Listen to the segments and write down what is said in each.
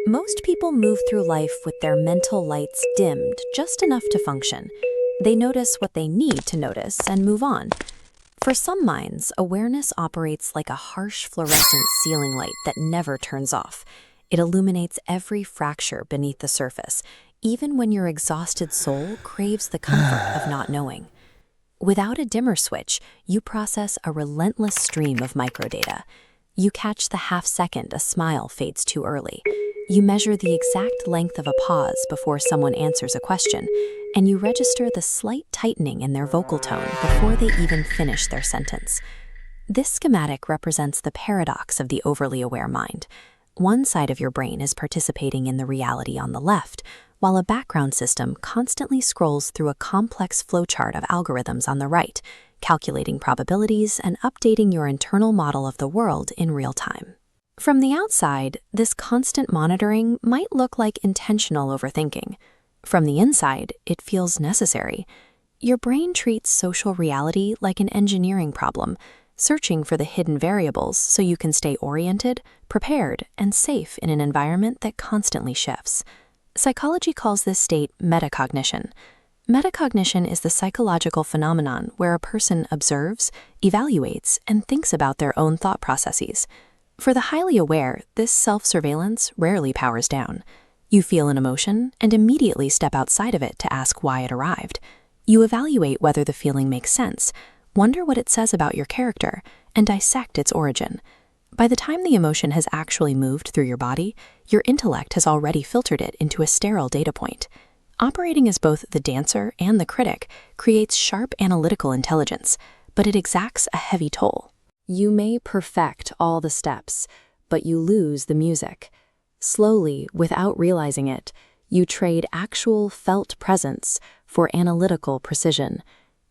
Most people move through life with their mental lights dimmed just enough to function. They notice what they need to notice and move on. For some minds, awareness operates like a harsh fluorescent ceiling light that never turns off. It illuminates every fracture beneath the surface, even when your exhausted soul craves the comfort of not knowing. Without a dimmer switch, you process a relentless stream of microdata. You catch the half-second a smile fades too early. You measure the exact length of a pause before someone answers a question, and you register the slight tightening in their vocal tone before they even finish their sentence. This schematic represents the paradox of the overly aware mind. One side of your brain is participating in the reality on the left, while a background system constantly scrolls through a complex flowchart of algorithms on the right, calculating probabilities and updating your internal model of the world in real time. From the outside, this constant monitoring might look like intentional overthinking. From the inside, it feels necessary. Your brain treats social reality like an engineering problem, searching for the hidden variables so you can stay oriented, prepared, and safe in an environment that constantly shifts. Psychology calls this state metacognition. Metacognition is the psychological phenomenon where a person observes, evaluates, and thinks about their own thought processes. For the highly aware, this self-surveillance rarely powers down. You feel an emotion and immediately step outside of it to ask why it arrived. You evaluate whether the feeling makes sense, wonder what it says about your character, and dissect its origin. By the time the emotion has actually moved through your body, your intellect has already filtered it into a sterile data point. Operating as both the dancer and the critic creates sharp analytical intelligence, but it exacts a heavy toll. You may perfect all the steps, but you lose the music. Slowly, without realizing it, you trade actual felt presence for analytical precision.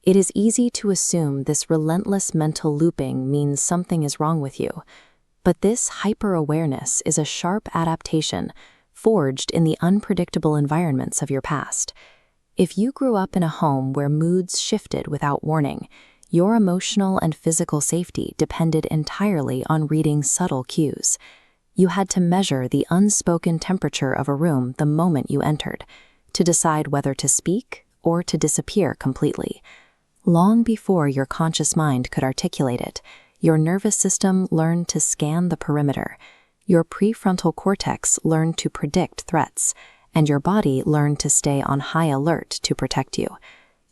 It is easy to assume this relentless mental looping means something is wrong with you. But this hyper-awareness is a sharp adaptation forged in the unpredictable environments of your past. If you grew up in a home where moods shifted without warning, your emotional and physical safety depended entirely on reading subtle cues. You had to measure the unspoken temperature of a room the moment you entered, to decide whether to speak or to disappear completely. Long before your conscious mind could articulate it, your nervous system learned to scan the perimeter. Your prefrontal cortex learned to predict threats, and your body learned to stay on high alert to protect you.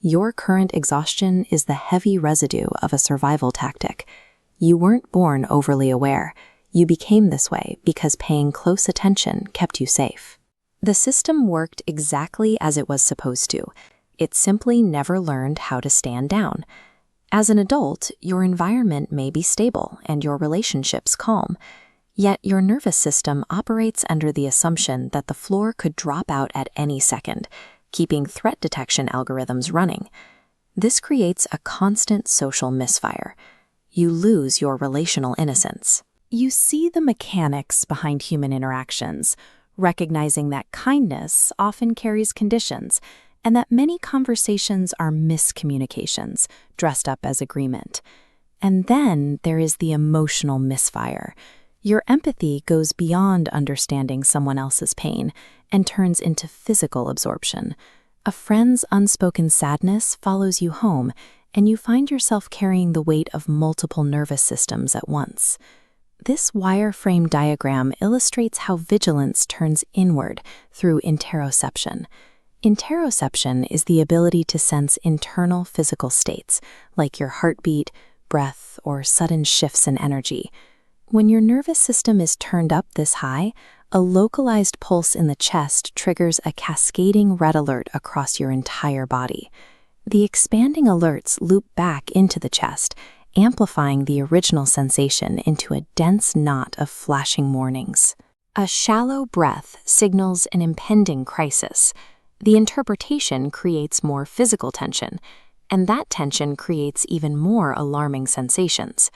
Your current exhaustion is the heavy residue of a survival tactic. You weren't born overly aware. You became this way because paying close attention kept you safe. The system worked exactly as it was supposed to. It simply never learned how to stand down. As an adult, your environment may be stable and your relationships calm. Yet your nervous system operates under the assumption that the floor could drop out at any second, keeping threat detection algorithms running. This creates a constant social misfire. You lose your relational innocence. You see the mechanics behind human interactions, recognizing that kindness often carries conditions, and that many conversations are miscommunications dressed up as agreement. And then there is the emotional misfire. Your empathy goes beyond understanding someone else's pain and turns into physical absorption. A friend's unspoken sadness follows you home, and you find yourself carrying the weight of multiple nervous systems at once. This wireframe diagram illustrates how vigilance turns inward through interoception. Interoception is the ability to sense internal physical states, like your heartbeat, breath, or sudden shifts in energy. When your nervous system is turned up this high, a localized pulse in the chest triggers a cascading red alert across your entire body. The expanding alerts loop back into the chest, amplifying the original sensation into a dense knot of flashing warnings. A shallow breath signals an impending crisis. The interpretation creates more physical tension, and that tension creates even more alarming sensations.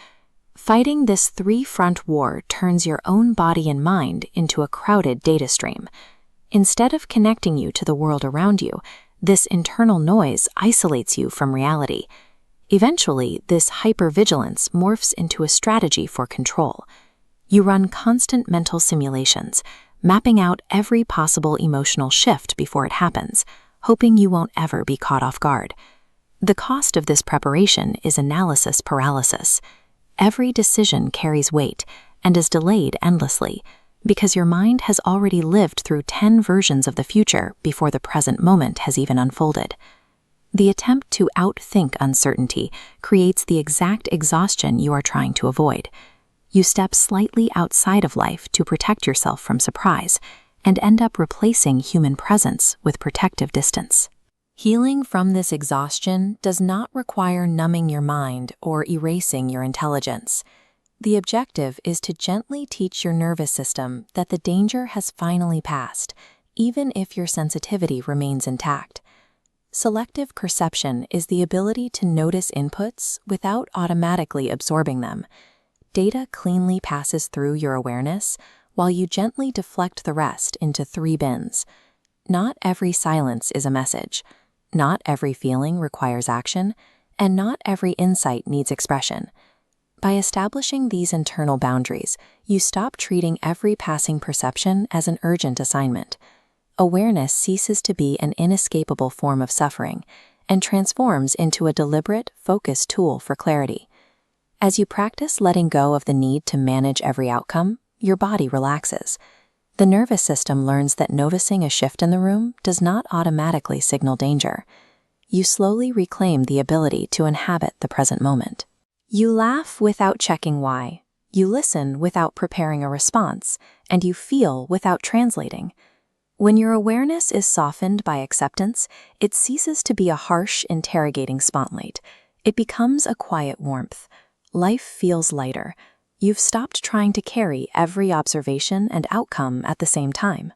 Fighting this three-front war turns your own body and mind into a crowded data stream. Instead of connecting you to the world around you, this internal noise isolates you from reality. Eventually, this hypervigilance morphs into a strategy for control. You run constant mental simulations, mapping out every possible emotional shift before it happens, hoping you won't ever be caught off guard. The cost of this preparation is analysis paralysis. Every decision carries weight and is delayed endlessly because your mind has already lived through 10 versions of the future before the present moment has even unfolded. The attempt to outthink uncertainty creates the exact exhaustion you are trying to avoid. You step slightly outside of life to protect yourself from surprise and end up replacing human presence with protective distance. Healing from this exhaustion does not require numbing your mind or erasing your intelligence. The objective is to gently teach your nervous system that the danger has finally passed, even if your sensitivity remains intact. Selective perception is the ability to notice inputs without automatically absorbing them. Data cleanly passes through your awareness while you gently deflect the rest into 3 bins. Not every silence is a message. Not every feeling requires action, and not every insight needs expression. By establishing these internal boundaries, you stop treating every passing perception as an urgent assignment. Awareness ceases to be an inescapable form of suffering and transforms into a deliberate, focused tool for clarity. As you practice letting go of the need to manage every outcome, your body relaxes. The nervous system learns that noticing a shift in the room does not automatically signal danger. You slowly reclaim the ability to inhabit the present moment. You laugh without checking why. You listen without preparing a response, and you feel without translating. When your awareness is softened by acceptance, it ceases to be a harsh, interrogating spotlight. It becomes a quiet warmth. Life feels lighter. You've stopped trying to carry every observation and outcome at the same time.